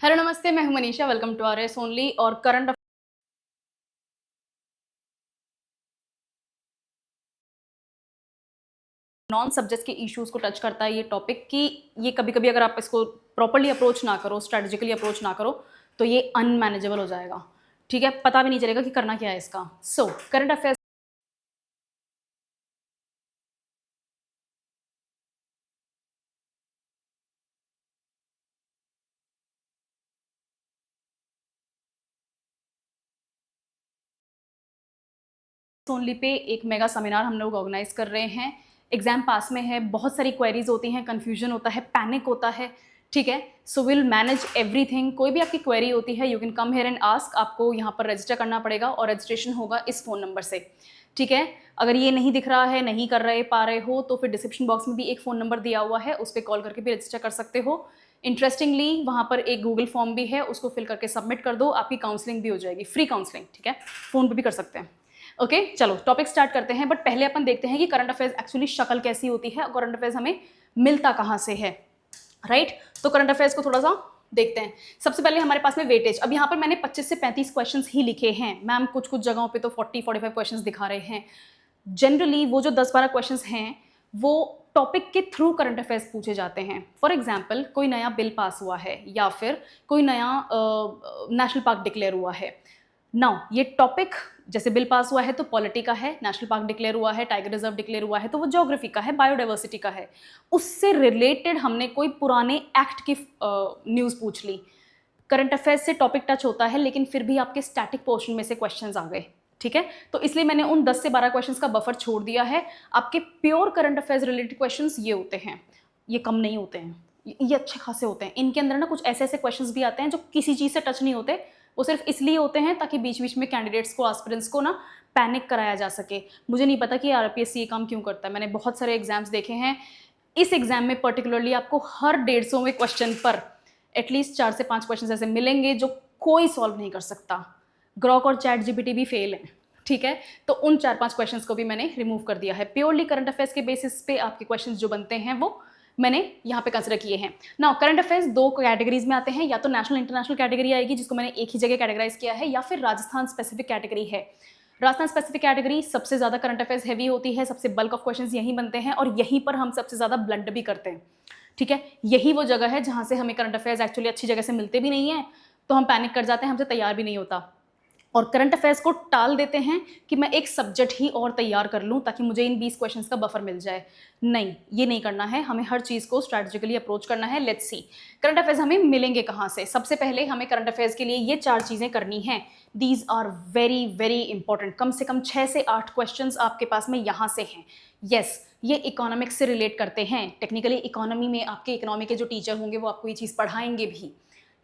Hello नमस्ते, मैं हूं Manisha. Welcome to R S only. और करंट नॉन सब्जेक्ट्स के इश्यूज को टच करता है ये टॉपिक कि ये कभी-कभी अगर आप इसको प्रॉपर्ली अप्रोच ना करो, स्ट्रेटेजिकली अप्रोच ना करो, तो ये अनमैनेजेबल हो जाएगा। ठीक है, पता भी नहीं चलेगा कि करना क्या है इसका। So current affairs only pay एक मेगा सेमिनार हम लोग ऑर्गेनाइज कर रहे हैं। एग्जाम पास में है, बहुत सारी क्वेरीज होती हैं, कंफ्यूजन होता है, पैनिक होता है। ठीक है, सो विल मैनेज एवरीथिंग। कोई भी आपकी क्वेरी होती है, you can come here and ask. आपको यहाँ पर रजिस्टर करना पड़ेगा और रजिस्ट्रेशन होगा इस फ़ोन नंबर से। ठीक है, अगर ये नहीं दिख रहा है, नहीं कर रहे पा रहे हो, तो फिर डिस्क्रिप्शन बॉक्स में भी एक फ़ोन नंबर दिया हुआ है, उस पर कॉल करके भी रजिस्टर कर सकते हो। इंटरेस्टिंगली वहाँ पर एक गूगल फॉर्म भी है, उसको फिल करके सबमिट कर दो, आपकी काउंसलिंग भी हो जाएगी, फ्री काउंसलिंग। ठीक है, फ़ोन पर भी कर सकते हैं। ओके चलो टॉपिक स्टार्ट करते हैं, बट पहले अपन देखते हैं कि करंट अफेयर्स एक्चुअली शक्ल कैसी होती है और करंट अफेयर्स हमें मिलता कहाँ से है। राइट, तो करंट अफेयर्स को थोड़ा सा देखते हैं। सबसे पहले हमारे पास में वेटेज। अब यहाँ पर मैंने 25 से 35 क्वेश्चंस ही लिखे हैं मैम, कुछ कुछ जगहों पे तो 40-45 क्वेश्चंस दिखा रहे हैं। जनरली वो जो 10-12 क्वेश्चंस हैं वो टॉपिक के थ्रू करंट अफेयर्स पूछे जाते हैं। फॉर एग्जाम्पल, कोई नया बिल पास हुआ है या फिर कोई नया नेशनल पार्क डिक्लेयर हुआ है। नाउ ये टॉपिक, जैसे बिल पास हुआ है तो पॉलिटी का है, नेशनल पार्क डिक्लेयर हुआ है, टाइगर रिजर्व डिक्लेयर हुआ है तो वो ज्योग्राफी का है, बायोडाइवर्सिटी का है। उससे रिलेटेड हमने कोई पुराने एक्ट की न्यूज़ पूछ ली। करंट अफेयर्स से टॉपिक टच होता है, लेकिन फिर भी आपके स्टैटिक पोर्शन में से क्वेश्चंस आ गए। ठीक है, तो इसलिए मैंने उन 10 से 12 क्वेश्चंस का बफर छोड़ दिया है। आपके pure current affairs related questions ये होते हैं, ये कम नहीं होते हैं, ये अच्छे खासे होते हैं। इनके अंदर ना कुछ ऐसे ऐसे क्वेश्चंस भी आते हैं जो किसी चीज़ से टच नहीं होते, वो सिर्फ इसलिए होते हैं ताकि बीच बीच में कैंडिडेट्स को, एस्पिरेंट्स को ना पैनिक कराया जा सके। मुझे नहीं पता कि आरपीएससी ये काम क्यों करता है, मैंने बहुत सारे एग्जाम्स देखे हैं। इस एग्जाम में पर्टिकुलरली आपको हर 150वें क्वेश्चन पर एटलीस्ट 4 से 5 क्वेश्चन ऐसे मिलेंगे जो कोई सॉल्व नहीं कर सकता। ग्रॉक और चैट जीपीटी भी फेल है। ठीक है, तो उन 4-5 क्वेश्चंस को भी मैंने रिमूव कर दिया है। प्योरली करंट अफेयर्स के बेसिस पे आपके क्वेश्चंस जो बनते हैं वो मैंने यहाँ पे कंसिडर किए हैं। नाउ करंट अफेयर्स 2 कैटेगरीज में आते हैं, या तो नेशनल इंटरनेशनल कैटेगरी आएगी जिसको मैंने एक ही जगह कैटेगराइज किया है, या फिर राजस्थान स्पेसिफिक कैटेगरी है। राजस्थान स्पेसिफिक कैटेगरी सबसे ज़्यादा करंट अफेयर्स हैवी होती है, सबसे बल्क ऑफ क्वेश्चंस यहीं बनते हैं और यहीं पर हम सबसे ज़्यादा ब्लंड भी करते हैं। ठीक है, यही वो जगह है जहाँ से हमें करंट अफेयर्स एक्चुअली अच्छी जगह से मिलते भी नहीं है, तो हम पैनिक कर जाते हैं, हमसे तैयार भी नहीं होता और करंट अफेयर्स को टाल देते हैं कि मैं एक सब्जेक्ट ही और तैयार कर लूं ताकि मुझे इन 20 क्वेश्चंस का बफर मिल जाए। नहीं, ये नहीं करना है, हमें हर चीज़ को स्ट्रैटेजिकली अप्रोच करना है। लेट्स सी करंट अफेयर्स हमें मिलेंगे कहाँ से। सबसे पहले हमें करंट अफेयर्स के लिए ये 4 चीज़ें करनी हैं। These are very very important. कम से कम 6 से 8 क्वेश्चंस आपके पास में यहाँ से हैं। यस, ये इकोनॉमिक्स से रिलेट करते हैं। टेक्निकली इकोनॉमी में आपके इकोनॉमी के जो टीचर होंगे वो आपको ये चीज़ पढ़ाएंगे भी।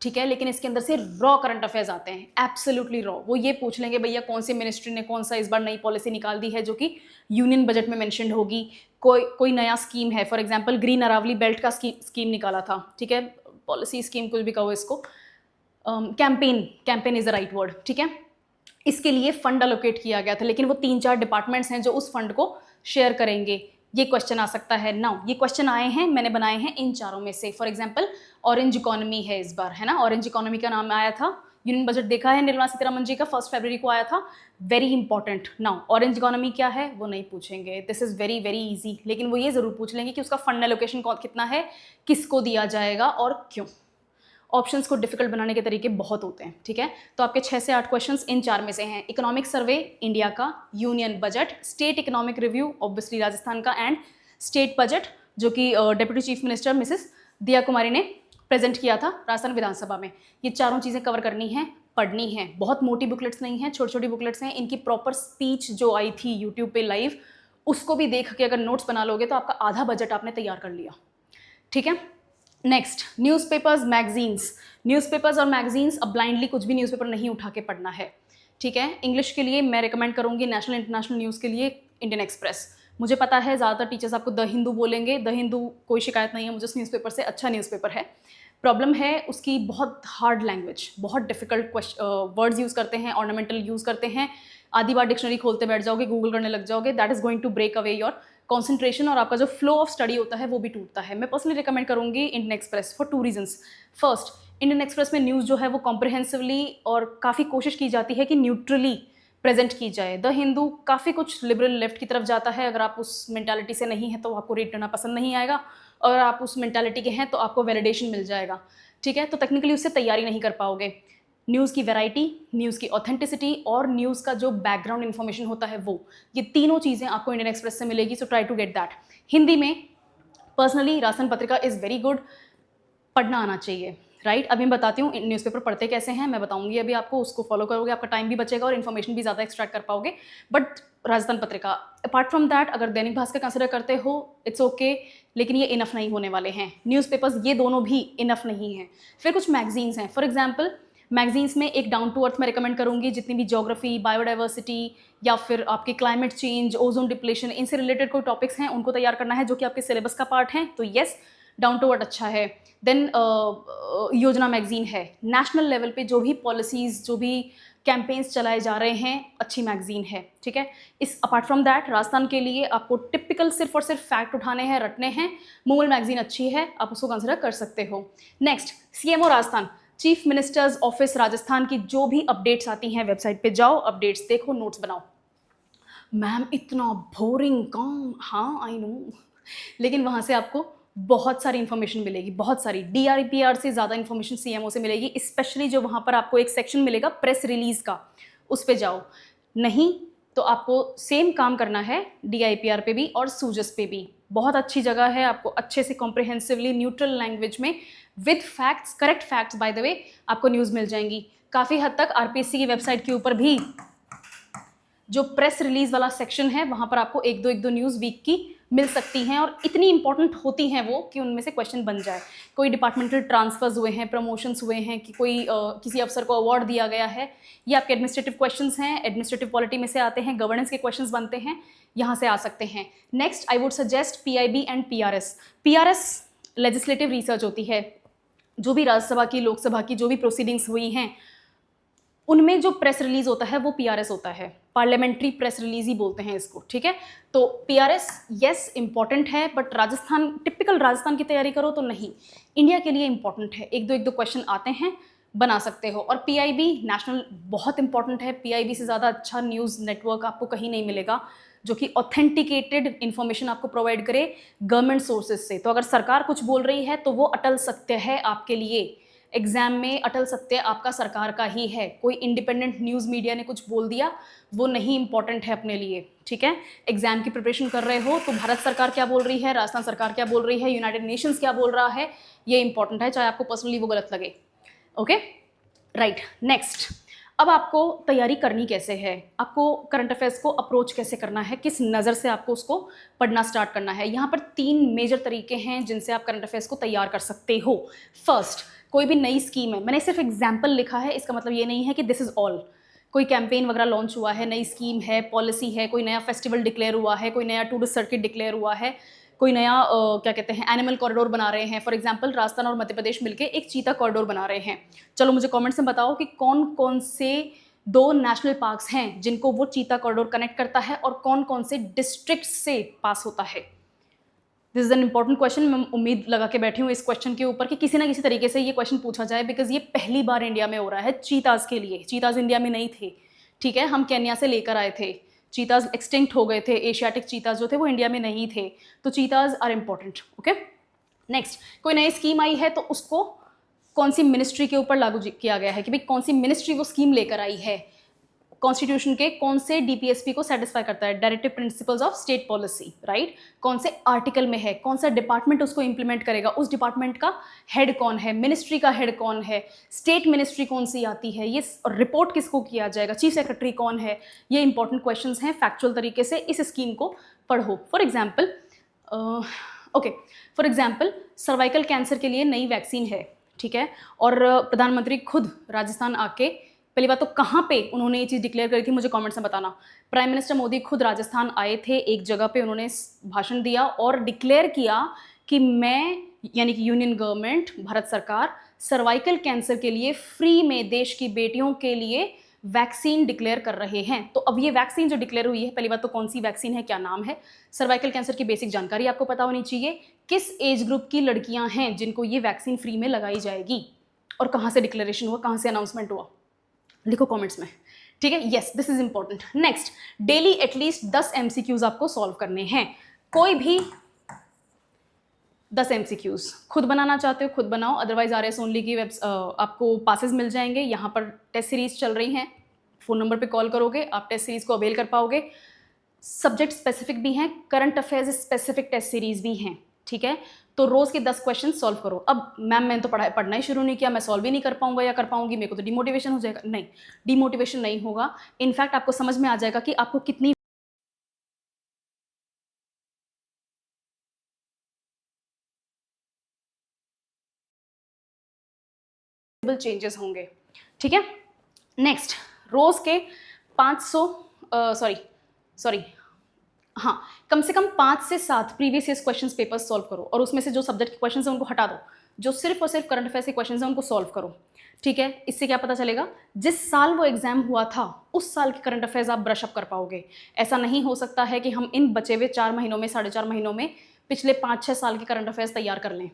ठीक है, लेकिन इसके अंदर से रॉ करंट अफेयर्स आते हैं, एब्सोल्युटली रॉ। वो ये पूछ लेंगे भैया कौन सी मिनिस्ट्री ने कौन सा इस बार नई पॉलिसी निकाल दी है जो कि यूनियन बजट में मेंशन्ड होगी। कोई नया स्कीम है, for example green Aravalli belt का स्कीम निकाला था। ठीक है, पॉलिसी स्कीम कुछ भी कहो इसको, campaign is the right word. ठीक है, इसके लिए फंड अलोकेट किया गया था, लेकिन वो 3-4 डिपार्टमेंट्स हैं जो उस फंड को शेयर करेंगे। ये क्वेश्चन आ सकता है। नाउ ये क्वेश्चन आए हैं, मैंने बनाए हैं इन चारों में से। फॉर एग्जांपल ऑरेंज इकोनॉमी है इस बार, है ना, ऑरेंज इकोनॉमी का नाम आया था। यूनियन बजट देखा है निर्मला सीतारमन जी का, 1 फरवरी को आया था। Very important. Now orange economy क्या है वो नहीं पूछेंगे, this is very very easy, लेकिन वो ये जरूर पूछ लेंगे कि उसका फंड एलोकेशन कितना है, किसको दिया जाएगा और क्यों। ऑप्शंस को डिफिकल्ट बनाने के तरीके बहुत होते हैं। ठीक है, तो आपके 6 से 8 क्वेश्चंस इन 4 में से हैं। इकोनॉमिक सर्वे इंडिया का, union budget, state economic review obviously Rajasthan का, एंड स्टेट बजट जो कि डेप्यूटी चीफ मिनिस्टर मिसेस दिया कुमारी ने प्रेजेंट किया था राजस्थान विधानसभा में। ये चारों चीज़ें कवर करनी है, पढ़नी है। बहुत मोटी बुकलेट्स नहीं हैं, छोटी छोटी बुकलेट्स हैं। इनकी प्रॉपर स्पीच जो आई थी यूट्यूब पे लाइव, उसको भी देख के अगर नोट्स बना लोगे तो आपका आधा बजट आपने तैयार कर लिया। ठीक है, नेक्स्ट न्यूज़पेपर्स, मैगजीन्स। न्यूज़पेपर्स और मैगजीन्स, अब ब्लाइंडली कुछ भी न्यूज़पेपर नहीं उठा के पढ़ना है। ठीक है, इंग्लिश के लिए मैं रिकमेंड करूंगी नेशनल इंटरनेशनल न्यूज़ के लिए इंडियन एक्सप्रेस। मुझे पता है ज़्यादातर टीचर्स आपको द हिंदू बोलेंगे, द हिंदू कोई शिकायत नहीं है मुझे उस न्यूज़पेपर से, अच्छा न्यूज़पेपर है। प्रॉब्लम है उसकी बहुत हार्ड लैंग्वेज, बहुत डिफिकल्ट वर्ड्स यूज़ करते हैं, ऑर्नामेंटल यूज़ करते हैं। आधी बार डिक्शनरी खोलते बैठ जाओगे, गूगल करने लग जाओगे, that is going to break away your concentration और आपका जो फ्लो ऑफ स्टडी होता है वो भी टूटता है। मैं पर्सनली रिकमेंड करूंगी Indian express for 2 reasons. First, Indian express में न्यूज़ जो है वो कॉम्प्रिहेंसिवली और काफ़ी कोशिश की जाती है कि न्यूट्रली प्रेजेंट की जाए। द हिंदू काफ़ी कुछ लिबरल लेफ्ट की तरफ जाता है, अगर आप उस मेंटालिटी से नहीं है तो आपको रीड करना पसंद नहीं आएगा, और आप उस मेंटालिटी के हैं तो आपको वैलिडेशन मिल जाएगा, ठीक है। तो टेक्निकली उससे तैयारी नहीं कर पाओगे। न्यूज़ की वैरायटी, न्यूज़ की ऑथेंटिसिटी और न्यूज़ का जो बैकग्राउंड इन्फॉर्मेशन होता है वो, ये तीनों चीज़ें आपको इंडियन एक्सप्रेस से मिलेगी, so try to get that. Hindi में personally Rajasthan Patrika is very good, पढ़ना आना चाहिए, राइट। अभी मैं बताती हूँ न्यूज़पेपर पढ़ते कैसे हैं, मैं बताऊंगी अभी आपको, उसको फॉलो करोगे आपका टाइम भी बचेगा और इन्फॉर्मेशन भी ज़्यादा एक्सट्रैक्ट कर पाओगे। But Rajasthan Patrika, apart from that अगर दैनिक भास्कर कंसिडर करते हो इट्स ओके, लेकिन ये इनफ नहीं होने वाले हैं। न्यूज़पेपर्स ये दोनों भी इनफ नहीं हैं। फिर कुछ मैगजीन्स हैं, फॉर एग्जाम्पल मैगजीन्स में एक डाउन टू अर्थ में रिकमेंड करूंगी, जितनी भी ज्योग्राफी, बायोडाइवर्सिटी या फिर आपके क्लाइमेट चेंज, ओजोन डिप्लेशन, इनसे रिलेटेड कोई टॉपिक्स हैं उनको तैयार करना है जो कि आपके सिलेबस का पार्ट है, तो येस डाउन टू अर्थ अच्छा है। देन योजना मैगजीन है, नेशनल लेवल पे जो भी पॉलिसीज़, जो भी कैंपेन्स चलाए जा रहे हैं, अच्छी मैगजीन है, ठीक है। इस अपार्ट फ्रॉम दैट राजस्थान के लिए आपको टिपिकल सिर्फ और सिर्फ फैक्ट उठाने हैं, रटने हैं, मूल मैगजीन अच्छी है, आप उसको कंसिडर कर सकते हो। Next, CMO Rajasthan, chief minister's office Rajasthan की जो भी अपडेट्स आती हैं वेबसाइट पे जाओ, अपडेट्स देखो, नोट्स बनाओ। मैम इतना बोरिंग काम, हाँ आई नो, लेकिन वहाँ से आपको बहुत सारी इन्फॉर्मेशन मिलेगी, बहुत सारी। DRPR से ज़्यादा इन्फॉर्मेशन CMO से मिलेगी, स्पेशली जो वहाँ पर आपको एक सेक्शन मिलेगा प्रेस रिलीज का, उस पे जाओ। नहीं तो आपको सेम काम करना है DIPR पे भी और सूजस पे भी। बहुत अच्छी जगह है, आपको अच्छे से कॉम्प्रिहेंसिवली न्यूट्रल लैंग्वेज में with facts, correct facts by the way, आपको न्यूज़ मिल जाएंगी। काफ़ी हद तक RPSC की वेबसाइट के ऊपर भी जो प्रेस रिलीज वाला सेक्शन है वहाँ पर आपको एक दो न्यूज़ वीक की मिल सकती हैं, और इतनी इंपॉर्टेंट होती हैं वो कि उनमें से क्वेश्चन बन जाए। कोई डिपार्टमेंटल ट्रांसफर्स हुए हैं, प्रमोशंस हुए हैं, कि कोई किसी अफसर को अवार्ड दिया गया है, ये आपके एडमिनिस्ट्रेटिव क्वेश्चंस हैं, एडमिनिस्ट्रेटिव पॉलिटी में से आते हैं, गवर्नेंस के क्वेश्चंस बनते हैं, यहाँ से आ सकते हैं। Next I would suggest PIB and PRS legislative research होती है, जो भी राज्यसभा की, लोकसभा की जो भी प्रोसीडिंग्स हुई हैं उनमें जो प्रेस रिलीज होता है वो PRS होता है, पार्लियामेंट्री प्रेस रिलीज ही बोलते हैं इसको, ठीक है। तो PRS यस इंपॉर्टेंट है, बट राजस्थान, टिपिकल राजस्थान की तैयारी करो तो नहीं, इंडिया के लिए इंपॉर्टेंट है, एक दो क्वेश्चन आते हैं, बना सकते हो। और PIB नेशनल बहुत इंपॉर्टेंट है, PIB से ज़्यादा अच्छा न्यूज़ नेटवर्क आपको कहीं नहीं मिलेगा जो कि ऑथेंटिकेटेड इन्फॉर्मेशन आपको प्रोवाइड करे गवर्नमेंट सोर्सेज से। तो अगर सरकार कुछ बोल रही है तो वो अटल सत्य है आपके लिए, एग्जाम में अटल सत्य आपका सरकार का ही है। कोई इंडिपेंडेंट न्यूज़ मीडिया ने कुछ बोल दिया वो नहीं इंपॉर्टेंट है अपने लिए, ठीक है। एग्जाम की प्रिपरेशन कर रहे हो तो भारत सरकार क्या बोल रही है, राजस्थान सरकार क्या बोल रही है, यूनाइटेड नेशंस क्या बोल रहा है, ये इंपॉर्टेंट है, चाहे आपको पर्सनली वो गलत लगे, ओके राइट। नेक्स्ट, अब आपको तैयारी करनी कैसे है, आपको करंट अफेयर्स को अप्रोच कैसे करना है, किस नज़र से आपको उसको पढ़ना स्टार्ट करना है। यहाँ पर 3 मेजर तरीके हैं जिनसे आप करंट अफेयर्स को तैयार कर सकते हो। फर्स्ट, कोई भी नई स्कीम है, मैंने सिर्फ एग्जाम्पल लिखा है, इसका मतलब ये नहीं है कि दिस इज़ ऑल। कोई कैंपेन वगैरह लॉन्च हुआ है, नई स्कीम है, पॉलिसी है, कोई नया फेस्टिवल डिक्लेयर हुआ है, कोई नया टूरिस्ट सर्किट डिक्लेयर हुआ है, कोई नया क्या कहते हैं एनिमल कॉरिडोर बना रहे हैं। फॉर एग्जांपल राजस्थान और मध्य प्रदेश मिलके एक चीता कॉरिडोर बना रहे हैं। चलो मुझे कमेंट्स में बताओ कि कौन कौन से 2 नेशनल पार्क्स हैं जिनको वो चीता कॉरिडोर कनेक्ट करता है और कौन कौन से डिस्ट्रिक्ट से पास होता है। This is an important question, मैं उम्मीद लगा के बैठी हूँ इस क्वेश्चन के ऊपर कि किसी ना किसी तरीके से ये क्वेश्चन पूछा जाए, बिकॉज ये पहली बार इंडिया में हो रहा है चीताज के लिए। चीताज इंडिया में नहीं थे, ठीक है, हम केन्या से लेकर आए थे। चीताज एक्सटिंक्ट हो गए थे, एशियाटिक चीताज जो थे वो इंडिया में नहीं थे, तो चीताज आर इम्पॉर्टेंट, ओके। नेक्स्ट, कोई नई स्कीम आई है तो उसको कौन सी मिनिस्ट्री के ऊपर लागू किया गया है, कि भाई कौन सी मिनिस्ट्री वो स्कीम लेकर आई है, कॉन्स्टिट्यूशन के कौन से DPSP को सेटिस्फाई करता है, directive principles of state policy, right, कौन से आर्टिकल में है, कौन सा डिपार्टमेंट उसको इंप्लीमेंट करेगा, उस डिपार्टमेंट का हेड कौन है, मिनिस्ट्री का हेड कौन है, स्टेट मिनिस्ट्री कौन सी आती है, ये रिपोर्ट किसको किया जाएगा, चीफ सेक्रेटरी कौन है, ये इंपॉर्टेंट क्वेश्चंस हैं। फैक्चुअल तरीके से इस स्कीम को पढ़ो। For example for example cervical cancer के लिए नई वैक्सीन है, ठीक है, और प्रधानमंत्री खुद राजस्थान आके, पहली बात तो कहाँ पे उन्होंने ये चीज़ डिक्लेयर करी थी मुझे कमेंट्स में बताना। प्राइम मिनिस्टर मोदी खुद राजस्थान आए थे, एक जगह पे उन्होंने भाषण दिया और डिक्लेयर किया कि मैं, यानी कि यूनियन गवर्नमेंट, भारत सरकार, सर्वाइकल कैंसर के लिए फ्री में देश की बेटियों के लिए वैक्सीन डिक्लेयर कर रहे हैं। तो अब ये वैक्सीन जो डिक्लेयर हुई है, पहली बात तो कौन सी वैक्सीन है, क्या नाम है, सर्वाइकल कैंसर की बेसिक जानकारी आपको पता होनी चाहिए, किस एज ग्रुप की लड़कियां हैं जिनको ये वैक्सीन फ्री में लगाई जाएगी, और कहाँ से डिक्लेरेशन हुआ, कहाँ से अनाउंसमेंट हुआ, लिखो कमेंट्स में, ठीक है। Yes, this is important. Next, daily at least 10 MCQs आपको सॉल्व करने हैं। कोई भी 10 MCQs खुद बनाना चाहते हो खुद बनाओ, अदरवाइज RS ओनली की आपको पासेस मिल जाएंगे। यहाँ पर टेस्ट सीरीज चल रही हैं, फ़ोन नंबर पे कॉल करोगे आप टेस्ट सीरीज को अवेल कर पाओगे। सब्जेक्ट स्पेसिफिक भी हैं, current affairs specific test series भी हैं, ठीक है। तो रोज के 10 क्वेश्चन सॉल्व करो। अब मैम मैंने तो पढ़ना ही शुरू नहीं किया, मैं सॉल्व ही नहीं कर पाऊंगा या कर पाऊंगी, मेरे को तो डिमोटिवेशन हो जाएगा। नहीं, डिमोटिवेशन नहीं होगा। इनफैक्ट आपको समझ में आ जाएगा कि आपको कितनी चेंजेस होंगे, ठीक है। नेक्स्ट, रोज के 500 सॉरी हाँ, कम से कम 5 से 7 previous year questions papers solve करो, और उसमें से जो सब्जेक्ट के क्वेश्चंस हैं उनको हटा दो, जो सिर्फ और सिर्फ करंट अफेयर्स के क्वेश्चंस हैं उनको सॉल्व करो, ठीक है। इससे क्या पता चलेगा, जिस साल वो एग्जाम हुआ था उस साल के करंट अफेयर्स आप ब्रश अप कर पाओगे। ऐसा नहीं हो सकता है कि हम इन बचे हुए 4 महीनों में 4.5 महीनों में पिछले 5-6 साल के करंट अफेयर्स तैयार कर लें,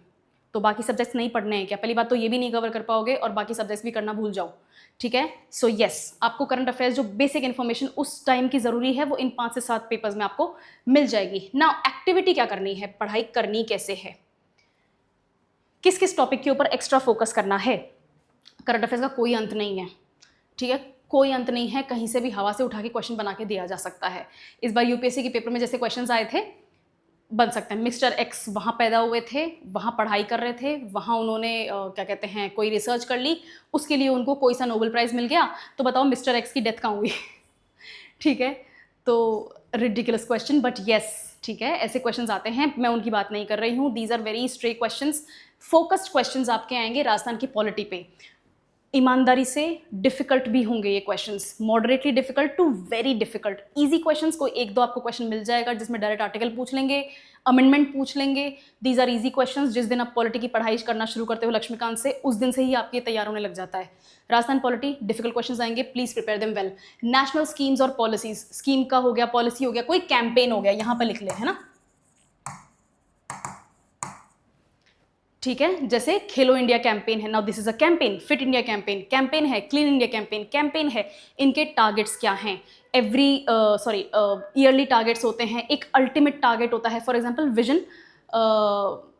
तो बाकी सब्जेक्ट्स नहीं पढ़ने हैं क्या? पहली बात तो ये भी नहीं कवर कर पाओगे और बाकी सब्जेक्ट्स भी करना भूल जाओ, ठीक है। सो यस, आपको करंट अफेयर्स जो बेसिक इन्फॉर्मेशन उस टाइम की जरूरी है वो इन 5 से 7 पेपर्स में आपको मिल जाएगी। नाउ एक्टिविटी क्या करनी है, पढ़ाई करनी कैसे है, किस किस टॉपिक के ऊपर एक्स्ट्रा फोकस करना है। करंट अफेयर्स का कोई अंत नहीं है, ठीक है, कोई अंत नहीं है। कहीं से भी हवा से उठा के क्वेश्चन बना के दिया जा सकता है। इस बार यूपीएससी के पेपर में जैसे क्वेश्चंस आए थे, बन सकते हैं। मिस्टर एक्स वहाँ पैदा हुए थे, वहाँ पढ़ाई कर रहे थे, वहाँ उन्होंने क्या कहते हैं कोई रिसर्च कर ली, उसके लिए उनको कोई सा नोबेल प्राइज़ मिल गया, तो बताओ मिस्टर एक्स की डेथ कहाँ हुई ठीक है, तो रिडिकुलस क्वेश्चन, बट येस, ठीक है, ऐसे क्वेश्चंस आते हैं, मैं उनकी बात नहीं कर रही हूँ। These are very straight questions, focused questions आपके आएंगे राजस्थान की पॉलिटी पे। ईमानदारी से डिफिकल्ट भी होंगे ये questions, moderately difficult to very difficult. Easy questions कोई 1-2 आपको क्वेश्चन मिल जाएगा जिसमें डायरेक्ट आर्टिकल पूछ लेंगे, अमेंडमेंट पूछ लेंगे। These are easy questions. जिस दिन आप पॉलिटी की पढ़ाई करना शुरू करते हो लक्ष्मीकांत से, उस दिन से ही आपके तैयार होने लग जाता है। राजस्थान पॉलिटी डिफिकल्ट क्वेश्चंस आएंगे, please prepare them well. National schemes और पॉलिसीज, स्कीम का हो गया, पॉलिसी हो गया, कोई कैंपेन हो गया, यहाँ पर लिख ले, है ना, ठीक है। जैसे खेलो इंडिया कैंपेन है, now this is a campaign. Fit India campaign, campaign है। क्लीन इंडिया कैंपेन, कैंपेन है। इनके टारगेट्स क्या हैं, एवरी ईयरली टारगेट्स होते हैं, एक अल्टीमेट टारगेट होता है। फॉर एग्जांपल विजन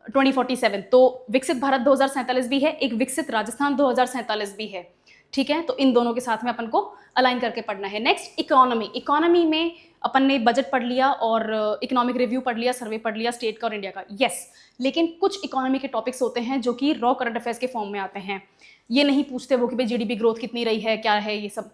2047, तो विकसित भारत 2047 भी है, एक विकसित राजस्थान 2047 भी है, ठीक है। तो इन दोनों के साथ में अपन को अलाइन करके पढ़ना है। Next, economy. इकोनॉमी में अपन ने बजट पढ़ लिया और इकोनॉमिक रिव्यू पढ़ लिया, सर्वे पढ़ लिया स्टेट का और इंडिया का, यस। लेकिन कुछ इकोनॉमी के टॉपिक्स होते हैं जो कि रॉ करंट अफेयर्स के फॉर्म में आते हैं। ये नहीं पूछते वो कि भाई जीडीपी ग्रोथ कितनी रही है, क्या है, ये सब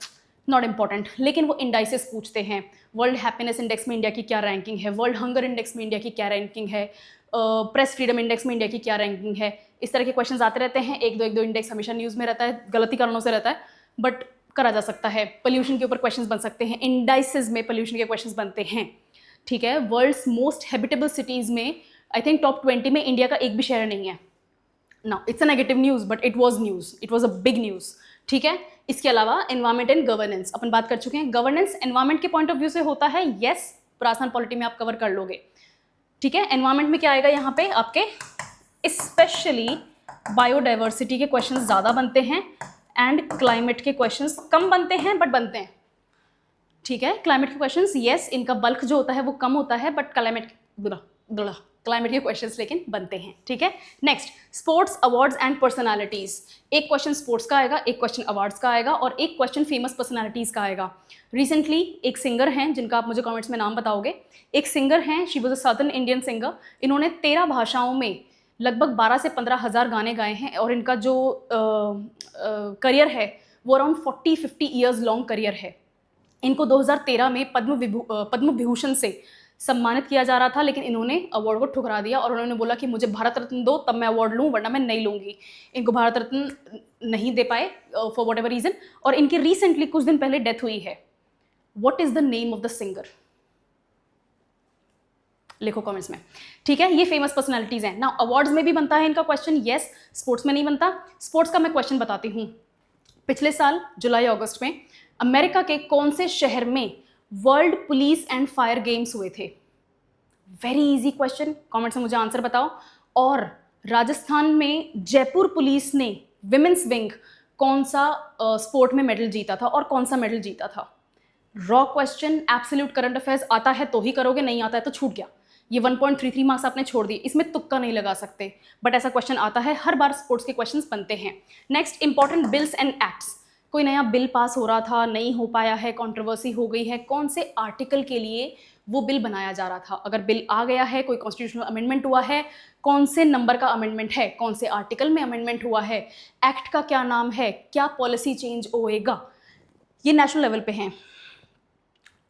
नॉट इंपॉर्टेंट। लेकिन वो इंडाइसेस पूछते हैं। वर्ल्ड हैप्पीनेस इंडेक्स में इंडिया की क्या रैंकिंग है, वर्ल्ड हंगर इंडेक्स में इंडिया की क्या रैंकिंग है, प्रेस फ्रीडम इंडेक्स में इंडिया की क्या रैंकिंग है। इस तरह के क्वेश्चन आते रहते हैं। एक दो इंडेक्स हमेशा न्यूज़ में रहता है, गलती कारणों से रहता है, बट करा जा सकता है। पोल्यूशन के ऊपर क्वेश्चंस बन सकते हैं, इंडाइसेस में पोल्यूशन के क्वेश्चंस बनते हैं, ठीक है। वर्ल्ड्स मोस्ट हैबिटेबल सिटीज़ में आई थिंक टॉप 20 में इंडिया का एक भी शहर नहीं है। Now it's a negative news, but it was news, it was a big news, ठीक है। इसके अलावा एनवायरमेंट एंड गवर्नेंस अपन बात कर चुके हैं। गवर्नेंस एनवायरमेंट के पॉइंट ऑफ व्यू से होता है, यस, राजस्थान पॉलिटी में आप कवर कर लोगे, ठीक है। एनवायरमेंट में क्या आएगा यहाँ पे आपके, स्पेशली बायोडाइवर्सिटी के क्वेश्चंस ज़्यादा बनते हैं एंड क्लाइमेट के क्वेश्चंस कम बनते हैं, बट बनते हैं, ठीक है। क्लाइमेट के क्वेश्चंस, यस, इनका बल्क जो होता है वो कम होता है, बट क्लाइमेट के क्वेश्चंस लेकिन बनते हैं, ठीक है। Next, sports, awards and personalities. एक क्वेश्चन स्पोर्ट्स का आएगा, एक क्वेश्चन अवार्ड्स का आएगा और एक क्वेश्चन फेमस पर्सनालिटीज का आएगा। रिसेंटली एक सिंगर हैं जिनका आप मुझे कमेंट्स में नाम बताओगे। एक सिंगर हैं, she was a southern Indian singer. इन्होंने 13 भाषाओं में लगभग 12 से 15 हज़ार गाने गाए हैं और इनका जो करियर है वो अराउंड 40-50 ईयर्स लॉन्ग करियर है। इनको 2013 में पद्म विभूषण से सम्मानित किया जा रहा था, लेकिन इन्होंने अवार्ड को ठुकरा दिया और उन्होंने बोला कि मुझे भारत रत्न दो तब मैं अवार्ड लूँ, वरना मैं नहीं लूँगी। इनको भारत रत्न नहीं दे पाए फॉर वॉट एवर रीज़न, और इनकी रिसेंटली कुछ दिन पहले डेथ हुई है। What is the name of the singer, लिखो कमेंट्स में, ठीक है। ये फेमस पर्सनालिटीज़ हैं। ना अवार्ड्स में भी बनता है इनका क्वेश्चन, यस, स्पोर्ट्स में नहीं बनता। स्पोर्ट्स का मैं क्वेश्चन बताती हूँ। पिछले साल जुलाई अगस्त में अमेरिका के कौन से शहर में world police and fire games हुए थे? वेरी इजी क्वेश्चन, कमेंट्स में मुझे आंसर बताओ। और राजस्थान में जयपुर पुलिस ने विमेंस विंग कौन सा स्पोर्ट में मेडल जीता था और कौन सा मेडल जीता था। Raw question, absolute current affairs, आता है तो ही करोगे, नहीं आता है तो छूट गया। ये 1.33 मार्क्स आपने छोड़ दिए, इसमें तुक्का नहीं लगा सकते, बट ऐसा क्वेश्चन आता है, हर बार स्पोर्ट्स के क्वेश्चंस बनते हैं। Next, important bills and acts, कोई नया बिल पास हो रहा था, नहीं हो पाया है, कंट्रोवर्सी हो गई है, कौन से आर्टिकल के लिए वो बिल बनाया जा रहा था। अगर बिल आ गया है, कोई कॉन्स्टिट्यूशनल अमेंडमेंट हुआ है, कौन से नंबर का अमेंडमेंट है, कौन से आर्टिकल में अमेंडमेंट हुआ है, एक्ट का क्या नाम है, क्या पॉलिसी चेंज होएगा, ये नेशनल लेवल पे हैं।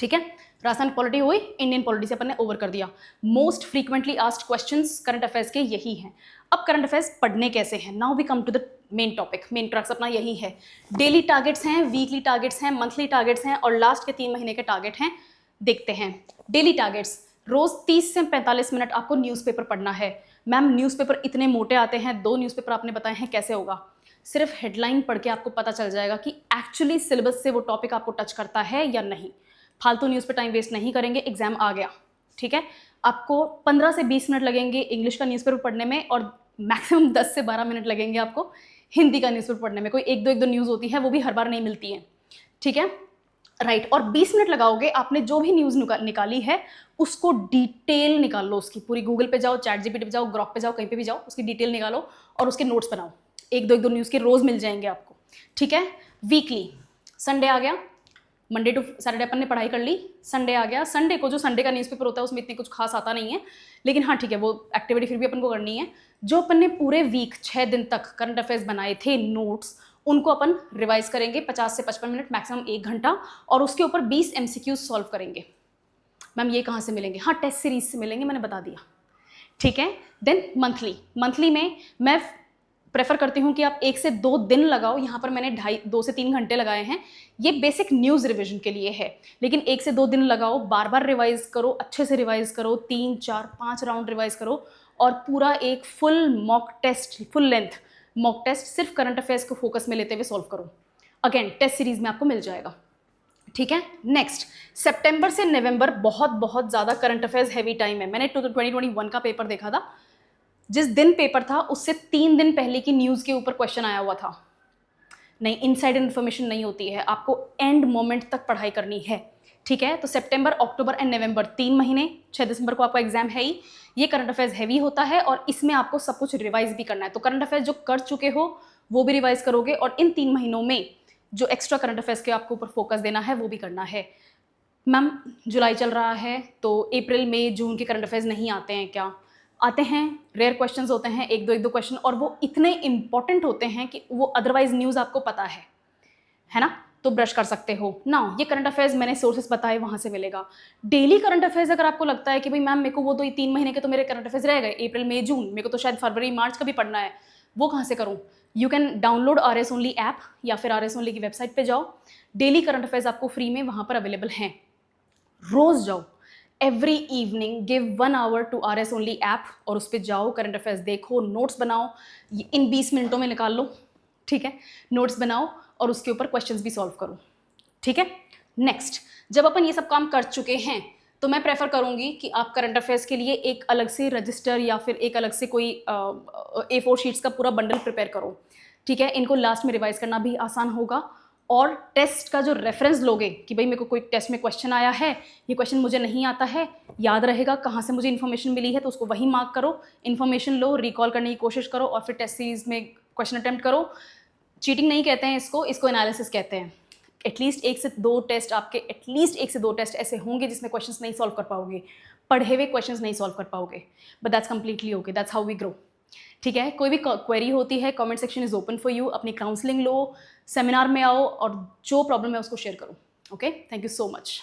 ठीक है, राजस्थान पॉलिटी हुई, इंडियन पॉलिटी से अपन ने ओवर कर दिया। Most frequently asked questions current affairs के यही हैं। अब करंट अफेयर्स पढ़ने कैसे हैं, now we come to the main topic. Main crux अपना यही है, डेली टारगेट्स हैं, वीकली टारगेट्स हैं, मंथली टारगेट्स हैं और लास्ट के 3 महीने के टारगेट हैं। देखते हैं डेली टारगेट्स। रोज 30 से 45 मिनट आपको न्यूज़पेपर पढ़ना है। मैम न्यूज़पेपर इतने मोटे आते हैं, 2 न्यूज़पेपर आपने बताए हैं, कैसे होगा। सिर्फ हेडलाइन पढ़ के आपको पता चल जाएगा कि एक्चुअली सिलेबस से वो टॉपिक आपको टच करता है या नहीं। फालतू न्यूज़ पे टाइम वेस्ट नहीं करेंगे, एग्जाम आ गया। ठीक है, आपको 15 से 20 मिनट लगेंगे इंग्लिश का न्यूज़पेपर पढ़ने में और मैक्सिमम 10 से 12 मिनट लगेंगे आपको हिंदी का न्यूज़पेपर पढ़ने में। कोई एक दो न्यूज़ होती है, वो भी हर बार नहीं मिलती है। ठीक है, राइट। और 20 मिनट लगाओगे, आपने जो भी न्यूज़ निकाली है उसको डिटेल निकाल लो उसकी पूरी। गूगल पे जाओ, चैट जीपीटी पे जाओ, ग्रॉक पे जाओ, कहीं पे भी जाओ, उसकी डिटेल निकालो और उसके नोट्स बनाओ। एक दो न्यूज़ के रोज़ मिल जाएंगे आपको। ठीक है, वीकली, संडे आ गया, मंडे टू सैटरडे अपन ने पढ़ाई कर ली, संडे आ गया। संडे को जो संडे का न्यूज़पेपर होता है उसमें इतनी कुछ खास आता नहीं है, लेकिन हाँ ठीक है, वो एक्टिविटी फिर भी अपन को करनी है। जो अपन ने पूरे वीक 6 दिन तक करंट अफेयर्स बनाए थे नोट्स, उनको अपन रिवाइज करेंगे 50 से 55 मिनट, मैक्सिमम 1 घंटा, और उसके ऊपर 20 MCQs सॉल्व करेंगे। मैम ये कहाँ से मिलेंगे, हाँ टेस्ट सीरीज से मिलेंगे, मैंने बता दिया। ठीक है, देन मंथली में मैं प्रेफर करती हूँ कि आप 1 से 2 दिन लगाओ। यहाँ पर मैंने 2 से 3 घंटे लगाए हैं, ये बेसिक न्यूज़ रिवीजन के लिए है, लेकिन 1 से 2 दिन लगाओ, बार बार रिवाइज करो, अच्छे से रिवाइज करो, 3, 4, 5 राउंड रिवाइज करो और पूरा एक full mock test, full length mock test सिर्फ करंट अफेयर्स को फोकस में लेते हुए सॉल्व करो। अगेन टेस्ट सीरीज में आपको मिल जाएगा। ठीक है, नेक्स्ट, सितंबर से नवंबर बहुत ज़्यादा करंट अफेयर्स हैवी टाइम है। मैंने 2021 का पेपर देखा था, जिस दिन पेपर था उससे 3 दिन पहले की न्यूज़ के ऊपर क्वेश्चन आया हुआ था। नहीं, इनसाइड इन्फॉर्मेशन नहीं होती है, आपको एंड मोमेंट तक पढ़ाई करनी है। ठीक है, तो सितंबर, अक्टूबर एंड नवंबर 3 महीने, 6 दिसंबर को आपका एग्जाम है ही। ये करंट अफेयर्स हैवी होता है और इसमें आपको सब कुछ रिवाइज भी करना है। तो करंट अफेयर्स जो कर चुके हो वो भी रिवाइज करोगे और इन 3 महीनों में जो एक्स्ट्रा करंट अफेयर्स के आपको ऊपर फोकस देना है वो भी करना है। मैम जुलाई चल रहा है तो अप्रैल मई जून के करंट अफेयर्स नहीं आते हैं क्या? आते हैं, रेयर क्वेश्चंस होते हैं, एक दो क्वेश्चन, और वो इतने इंपॉर्टेंट होते हैं कि वो अदरवाइज न्यूज़ आपको पता है ना, तो ब्रश कर सकते हो ना। ये करंट अफेयर्स मैंने सोर्सेस बताए, वहाँ से मिलेगा। डेली करंट अफेयर्स अगर आपको लगता है कि भाई मैम मेरे को वो 2-3 महीने के तो मेरे करंट अफेयर्स रह गए, अप्रैल मई जून, मेरे को तो शायद फरवरी मार्च का भी पढ़ना है, वो कहाँ से करूँ? You can download RS only app या फिर RS ओनली की वेबसाइट पे जाओ। डेली करंट अफेयर्स आपको फ्री में वहाँ पर अवेलेबल हैं, रोज़ जाओ। Every evening give 1 hour to RS only app और उस पर जाओ, करंट अफेयर्स देखो, नोट्स बनाओ, इन 20 मिनटों में निकाल लो। ठीक है, नोट्स बनाओ और उसके ऊपर क्वेश्चंस भी सॉल्व करो। ठीक है, नेक्स्ट, जब अपन ये सब काम कर चुके हैं तो मैं प्रेफर करूंगी कि आप करंट अफेयर्स के लिए एक अलग से रजिस्टर या फिर एक अलग से कोई A4 शीट्स का पूरा बंडल प्रिपेयर करो। ठीक है, इनको लास्ट में रिवाइज करना भी आसान होगा और टेस्ट का जो रेफरेंस लोगे कि भाई मेरे को कोई टेस्ट में क्वेश्चन आया है, ये क्वेश्चन मुझे नहीं आता है, याद रहेगा कहाँ से मुझे इन्फॉर्मेशन मिली है, तो उसको वही मार्क करो, इन्फॉर्मेशन लो, रिकॉल करने की कोशिश करो और फिर टेस्ट सीरीज में क्वेश्चन अटैम्प्ट करो। चीटिंग नहीं कहते हैं इसको एनालिसिस कहते हैं। एटलीस्ट 1 से 2 टेस्ट आपके, एटलीस्ट 1 से 2 टेस्ट ऐसे होंगे जिसमें क्वेश्चंस नहीं सॉल्व कर पाओगे, पढ़े हुए क्वेश्चंस नहीं सॉल्व कर पाओगे, but that's completely okay, that's how we grow. ठीक है, कोई भी क्वेरी होती है, comment section is open for you. अपनी काउंसलिंग लो, सेमिनार में आओ और जो प्रॉब्लम है उसको शेयर करो। Okay, thank you so much.